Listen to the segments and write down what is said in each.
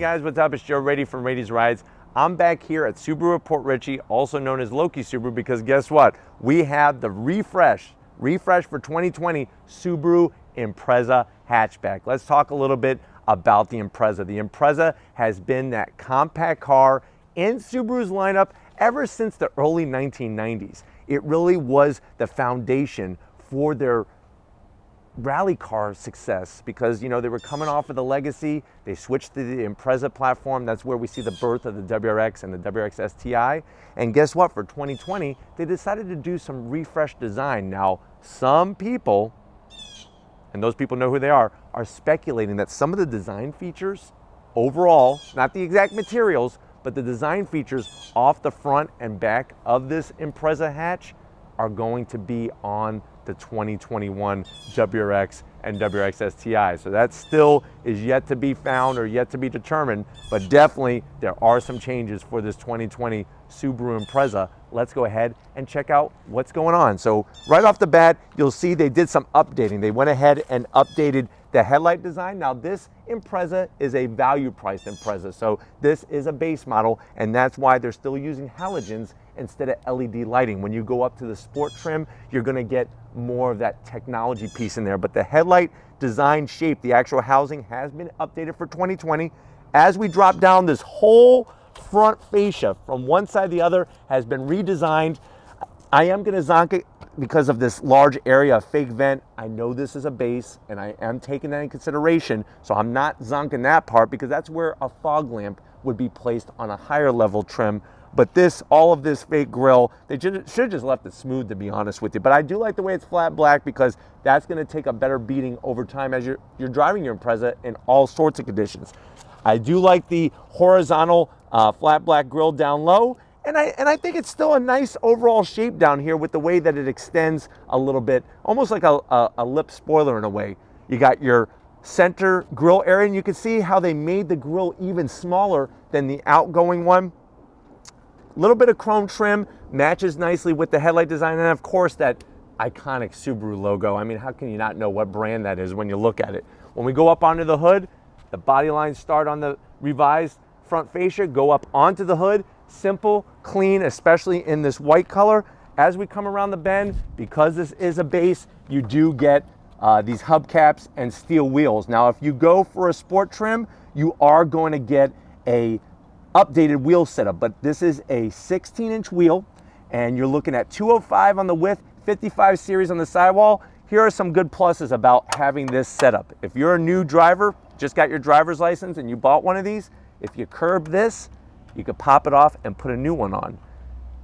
guys, what's up? It's Joe Rady from Rady's Rides. I'm back here at Subaru Port Richey, also known as Loki Subaru, because guess what? We have the refresh for 2020 Subaru Impreza hatchback. Let's talk a little bit about the Impreza. The Impreza has been that compact car in Subaru's lineup ever since the early 1990s. It really was the foundation for their rally car success because, you know, they were coming off of the legacy. They switched to the Impreza platform. That's where we see the birth of the WRX and the WRX STI. And guess what? For 2020, they decided to do some refreshed design. Now, some people, and those people know who they are speculating that some of the design features overall, not the exact materials, but the design features off the front and back of this Impreza hatch are going to be on the 2021 WRX and WRX STI. So that still is yet to be found or yet to be determined, but definitely there are some changes for this 2020 Subaru Impreza. Let's go ahead and check out what's going on. So right off the bat, you'll see they did some updating. They went ahead and updated the headlight design. Now this Impreza is a value priced Impreza. So this is a base model, and that's why they're still using halogens instead of LED lighting. When you go up to the sport trim, you're gonna get more of that technology piece in there. But the headlight design shape, the actual housing has been updated for 2020. As we drop down, this whole front fascia from one side to the other has been redesigned. I am gonna zonk it because of this large area of fake vent. I know this is a base and I am taking that in consideration, so I'm not zonking that part because that's where a fog lamp would be placed on a higher level trim. But this, all of this fake grille, they should have just left it smooth, to be honest with you. But I do like the way it's flat black because that's gonna take a better beating over time as you're driving your Impreza in all sorts of conditions. I do like the horizontal flat black grille down low, and I think it's still a nice overall shape down here with the way that it extends a little bit, almost like a lip spoiler in a way. You got your center grille area, and you can see how they made the grille even smaller than the outgoing one. Little bit of chrome trim, matches nicely with the headlight design, and of course that iconic Subaru logo. I mean, how can you not know what brand that is when you look at it? When we go up onto the hood, the body lines start on the revised front fascia, go up onto the hood, simple, clean, especially in this white color. As we come around the bend, because this is a base, you do get these hubcaps and steel wheels. Now, if you go for a sport trim, you are going to get a updated wheel setup, but this is a 16-inch wheel, and you're looking at 205 on the width, 55 series on the sidewall. Here are some good pluses about having this setup. If you're a new driver, just got your driver's license and you bought one of these, if you curb this, you could pop it off and put a new one on.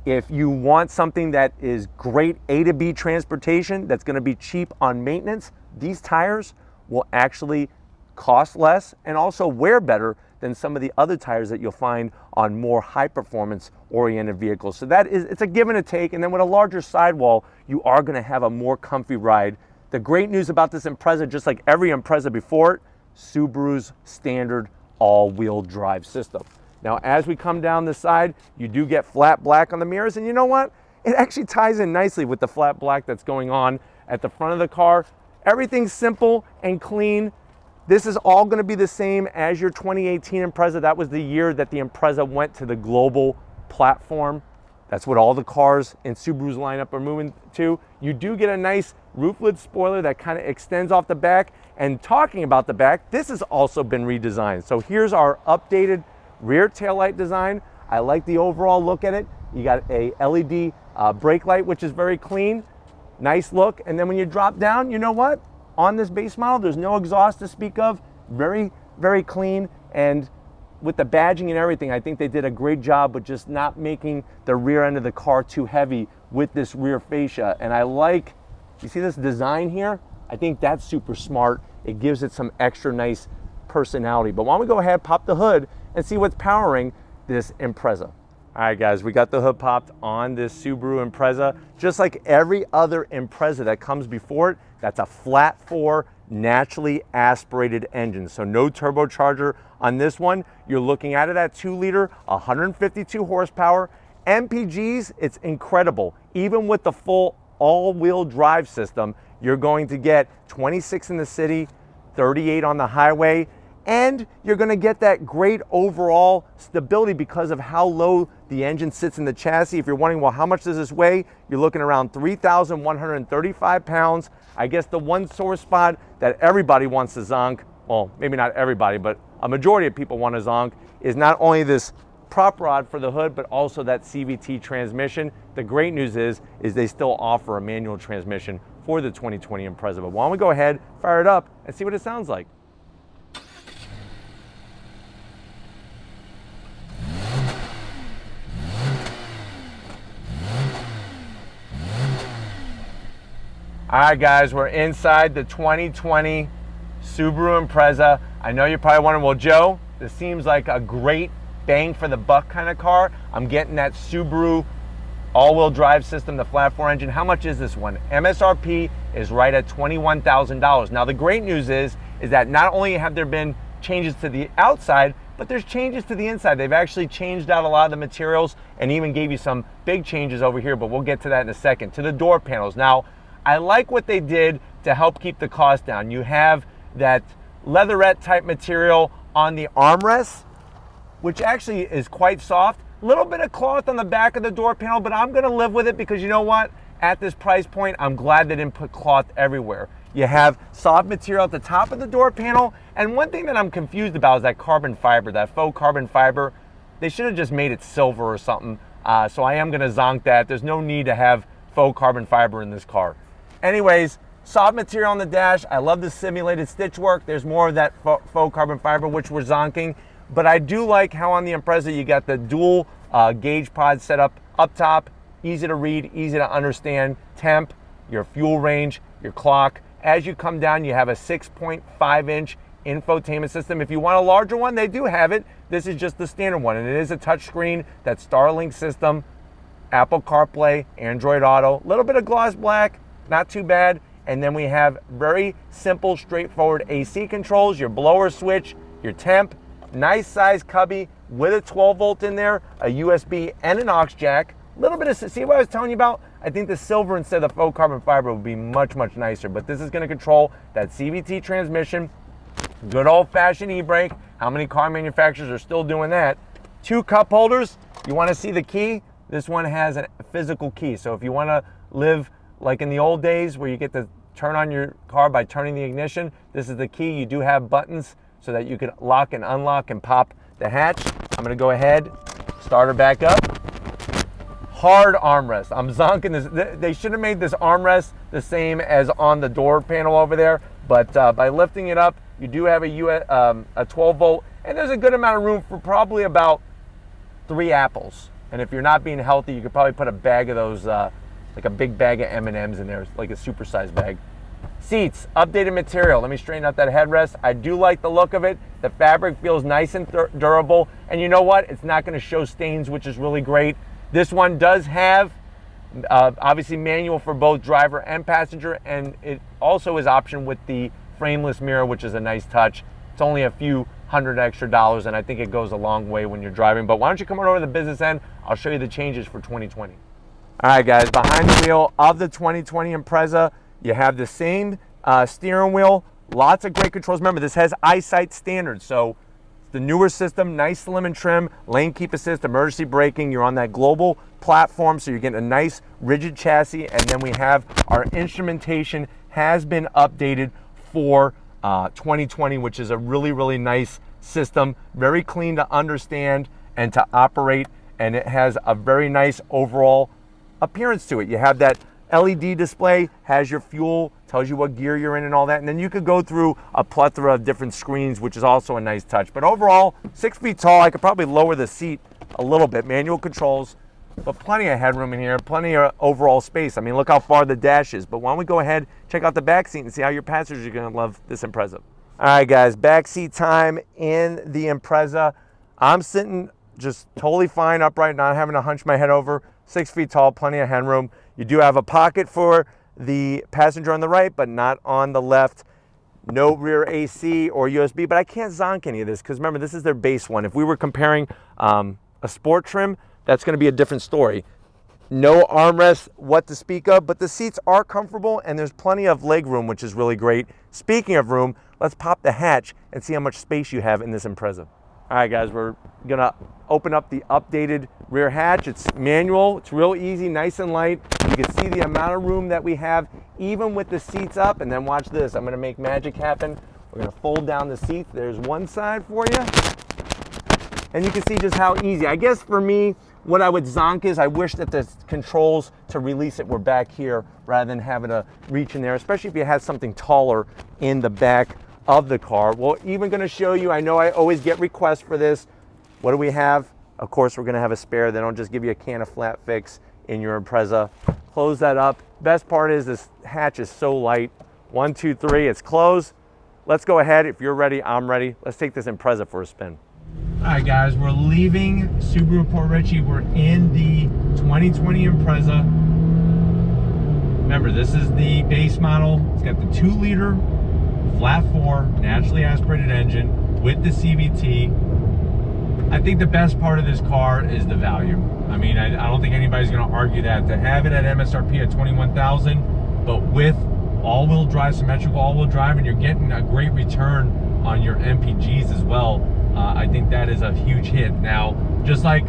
If you want something that is great A to B transportation, that's gonna be cheap on maintenance, these tires will actually cost less and also wear better than some of the other tires that you'll find on more high performance oriented vehicles. So it's a give and a take, and then with a larger sidewall, you are gonna have a more comfy ride. The great news about this Impreza, just like every Impreza before it, Subaru's standard all-wheel drive system. Now, as we come down the side, you do get flat black on the mirrors, and you know what? It actually ties in nicely with the flat black that's going on at the front of the car. Everything's simple and clean. This is all gonna be the same as your 2018 Impreza. That was the year that the Impreza went to the global platform. That's what all the cars in Subaru's lineup are moving to. You do get a nice roof lid spoiler that kind of extends off the back. And talking about the back, this has also been redesigned. So here's our updated rear taillight design. I like the overall look at it. You got a LED brake light, which is very clean, nice look. And then when you drop down, you know what? On this base model, there's no exhaust to speak of. Very, very clean. And with the badging and everything, I think they did a great job with just not making the rear end of the car too heavy with this rear fascia. And I like, you see this design here? I think that's super smart. It gives it some extra nice personality. But why don't we go ahead, pop the hood, and see what's powering this Impreza. All right, guys, we got the hood popped on this Subaru Impreza. Just like every other Impreza that comes before it, that's a flat 4 naturally aspirated engine. So no turbocharger on this one. You're looking at it at 2-liter, 152 horsepower. MPGs, it's incredible. Even with the full all-wheel drive system, you're going to get 26 in the city, 38 on the highway, and you're gonna get that great overall stability because of how low the engine sits in the chassis. If you're wondering, well, how much does this weigh? You're looking around 3,135 pounds. I guess the one sore spot that everybody wants to zonk, well, maybe not everybody, but a majority of people want to zonk, is not only this prop rod for the hood, but also that CVT transmission. The great news is they still offer a manual transmission for the 2020 Impreza. But why don't we go ahead, fire it up, and see what it sounds like. All right, guys, we're inside the 2020 Subaru Impreza. I know you're probably wondering, well, Joe, this seems like a great bang for the buck kind of car. I'm getting that Subaru all-wheel drive system, the flat four engine. How much is this one? MSRP is right at $21,000. Now, the great news is that not only have there been changes to the outside, but there's changes to the inside. They've actually changed out a lot of the materials and even gave you some big changes over here, but we'll get to that in a second. To the door panels. Now, I like what they did to help keep the cost down. You have that leatherette type material on the armrests, which actually is quite soft. A little bit of cloth on the back of the door panel, but I'm gonna live with it because you know what? At this price point, I'm glad they didn't put cloth everywhere. You have soft material at the top of the door panel, and one thing that I'm confused about is that carbon fiber, that faux carbon fiber. They should have just made it silver or something, so I am gonna zonk that. There's no need to have faux carbon fiber in this car. Anyways, soft material on the dash. I love the simulated stitch work. There's more of that faux carbon fiber, which we're zonking. But I do like how on the Impreza you got the dual gauge pod set up top. Easy to read, easy to understand. Temp, your fuel range, your clock. As you come down, you have a 6.5-inch infotainment system. If you want a larger one, they do have it. This is just the standard one, and it is a touchscreen, that Starlink system, Apple CarPlay, Android Auto. A little bit of gloss black, not too bad. And then we have very simple, straightforward AC controls, your blower switch, your temp, nice size cubby with a 12 volt in there, a USB and an aux jack. A little bit of, see what I was telling you about? I think the silver instead of the faux carbon fiber would be much, much nicer, but this is gonna control that CVT transmission, good old fashioned e-brake. How many car manufacturers are still doing that? 2 cup holders. You wanna see the key? This one has a physical key. So if you wanna live like in the old days where you get to turn on your car by turning the ignition, this is the key. You do have buttons so that you can lock and unlock and pop the hatch. I'm gonna go ahead, start her back up. Hard armrest. I'm zonking this. They should have made this armrest the same as on the door panel over there, but by lifting it up, you do have a 12 volt, and there's a good amount of room for probably about 3 apples. And if you're not being healthy, you could probably put a bag of those, like a big bag of M&Ms in there, like a supersized bag. Seats, updated material. Let me straighten out that headrest. I do like the look of it. The fabric feels nice and durable. And you know what? It's not gonna show stains, which is really great. This one does have, obviously manual for both driver and passenger, and it also is optioned with the frameless mirror, which is a nice touch. It's only a few $100 extra, and I think it goes a long way when you're driving. But why don't you come on over to the business end? I'll show you the changes for 2020. All right, guys, behind the wheel of the 2020 Impreza, you have the same steering wheel, lots of great controls. Remember, this has eyesight standards, so the newer system, nice, slim, and trim, lane keep assist, emergency braking. You're on that global platform, so you're getting a nice rigid chassis. And then we have our instrumentation has been updated for 2020, which is a really, really nice system. Very clean to understand and to operate, and it has a very nice overall appearance to it. You have that LED display, has your fuel, tells you what gear you're in and all that, and then you could go through a plethora of different screens, which is also a nice touch. But overall, 6 feet tall. I could probably lower the seat a little bit. Manual controls, but plenty of headroom in here, plenty of overall space. I mean, look how far the dash is. But why don't we go ahead, check out the back seat and see how your passengers are gonna love this Impreza. All right, guys, back seat time in the Impreza. I'm sitting just totally fine, upright, not having to hunch my head over. 6 feet tall, plenty of headroom. You do have a pocket for the passenger on the right, but not on the left. No rear AC or USB, but I can't zonk any of this because remember, this is their base one. If we were comparing a sport trim, that's gonna be a different story. No armrest, what to speak of, but the seats are comfortable and there's plenty of leg room, which is really great. Speaking of room, let's pop the hatch and see how much space you have in this Impreza. All right, guys, we're gonna open up the updated rear hatch. It's manual, it's real easy, nice and light. You can see the amount of room that we have, even with the seats up. And then watch this, I'm gonna make magic happen. We're gonna fold down the seats. There's one side for you. And you can see just how easy. I guess for me, what I would zonk is I wish that the controls to release it were back here rather than having to reach in there, especially if you had something taller in the back of the car. Well, even gonna show you, I know I always get requests for this. What do we have? Of course, we're gonna have a spare. They don't just give you a can of flat fix in your Impreza. Close that up. Best part is this hatch is so light. 1, 2, 3, it's closed. Let's go ahead. If you're ready, I'm ready. Let's take this Impreza for a spin. All right, guys, we're leaving Subaru Port Richey. We're in the 2020 Impreza. Remember, this is the base model. It's got the 2-liter flat 4 naturally aspirated engine with the CVT. I think the best part of this car is the value. I mean, I don't think anybody's going to argue that. To have it at MSRP at $21,000, but with all-wheel drive, symmetrical all-wheel drive, and you're getting a great return on your MPGs as well. I think that is a huge hit. Now, just like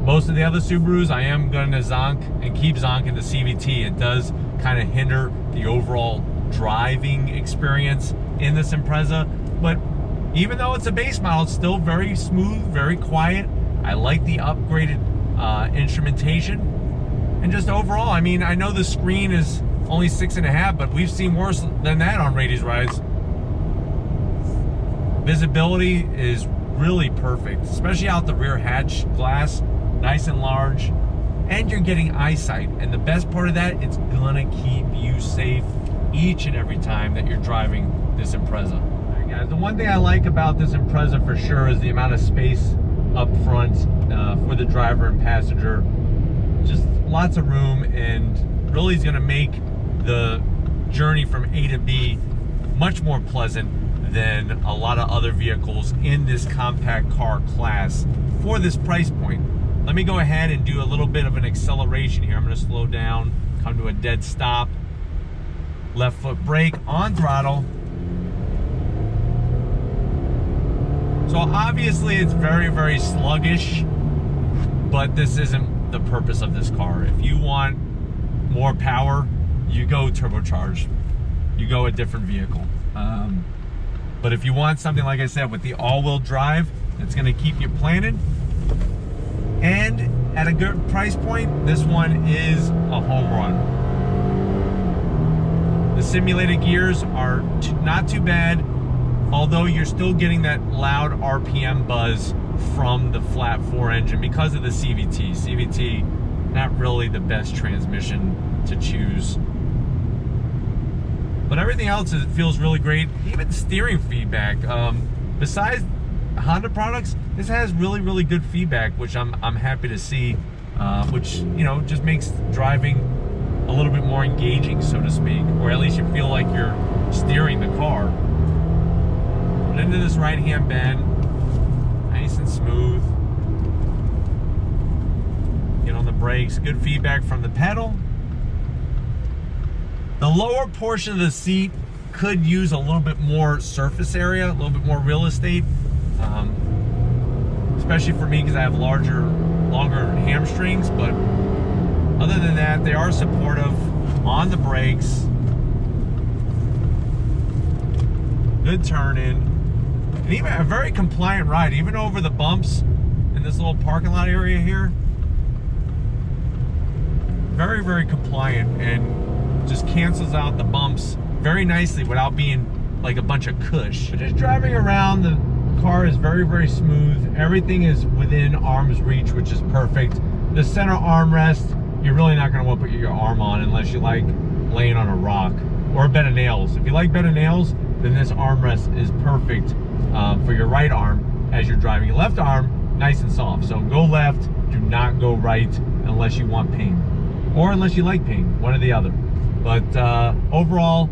most of the other Subarus, I am going to zonk and keep zonking the CVT. It does kind of hinder the overall driving experience in this Impreza, but even though it's a base model, it's still very smooth, very quiet. I like the upgraded instrumentation, and just overall, I mean, I know the screen is only 6.5, but we've seen worse than that on Rady's rides. Visibility is really perfect, especially out the rear hatch glass, nice and large, and you're getting eyesight. And the best part of that, it's gonna keep you safe each and every time that you're driving this Impreza. All right, guys, the one thing I like about this Impreza for sure is the amount of space up front for the driver and passenger. Just lots of room, and really is gonna make the journey from A to B much more pleasant than a lot of other vehicles in this compact car class for this price point. Let me go ahead and do a little bit of an acceleration here. I'm going to slow down, come to a dead stop, left foot brake on throttle. So obviously it's very, very sluggish, but this isn't the purpose of this car. If you want more power, you go turbocharged, you go a different vehicle. But if you want something, like I said, with the all-wheel drive, it's going to keep you planted, and at a good price point, this one is a home run. The simulated gears are not too bad, although you're still getting that loud RPM buzz from the flat 4 engine because of the CVT. CVT, not really the best transmission to choose. But everything else, it feels really great. Even steering feedback. Besides Honda products, this has really, really good feedback, which I'm happy to see. Which, you know, just makes driving a little bit more engaging, so to speak, or at least you feel like you're steering the car. But into this right-hand bend, nice and smooth. Get on the brakes. Good feedback from the pedal. The lower portion of the seat could use a little bit more surface area, a little bit more real estate, especially for me because I have longer hamstrings. But other than that, they are supportive on the brakes. Good turn in, and even a very compliant ride, even over the bumps in this little parking lot area here. Very, very compliant, and just cancels out the bumps very nicely without being like a bunch of cush. But just driving around, the car is very, very smooth. Everything is within arm's reach, which is perfect. The center armrest, you're really not going to want to put your arm on unless you like laying on a rock or a bed of nails. If you like bed of nails, then this armrest is perfect for your right arm as you're driving. Your left arm, nice and soft. So go left, do not go right unless you want pain, or unless you like pain, one or the other. But overall,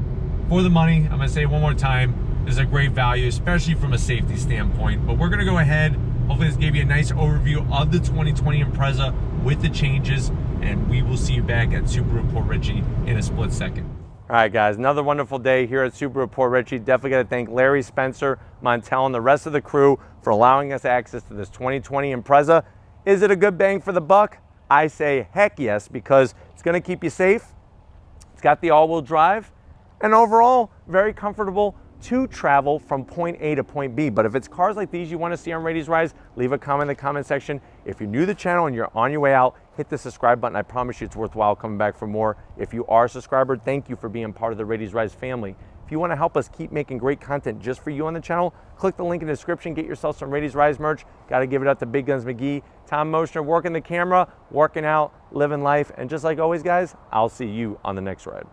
for the money, I'm gonna say it one more time, this is a great value, especially from a safety standpoint. But we're gonna go ahead, hopefully this gave you a nice overview of the 2020 Impreza with the changes, and we will see you back at Subaru Port Richey in a split second. All right, guys, another wonderful day here at Subaru Port Richey. Definitely got to thank Larry, Spencer, Montel, and the rest of the crew for allowing us access to this 2020 Impreza. Is it a good bang for the buck? I say heck yes, because it's going to keep you safe. It's got the all-wheel drive, and overall, very comfortable to travel from point A to point B. But if it's cars like these you want to see on Rady's Rides, leave a comment in the comment section. If you're new to the channel and you're on your way out, hit the subscribe button. I promise you it's worthwhile coming back for more. If you are a subscriber, thank you for being part of the Rady's Rides family. If you want to help us keep making great content just for you on the channel, click the link in the description, get yourself some Rady's Rides merch. Got to give it up to Big Guns McGee, Tom Moschner, working the camera, working out, living life. And just like always, guys, I'll see you on the next ride.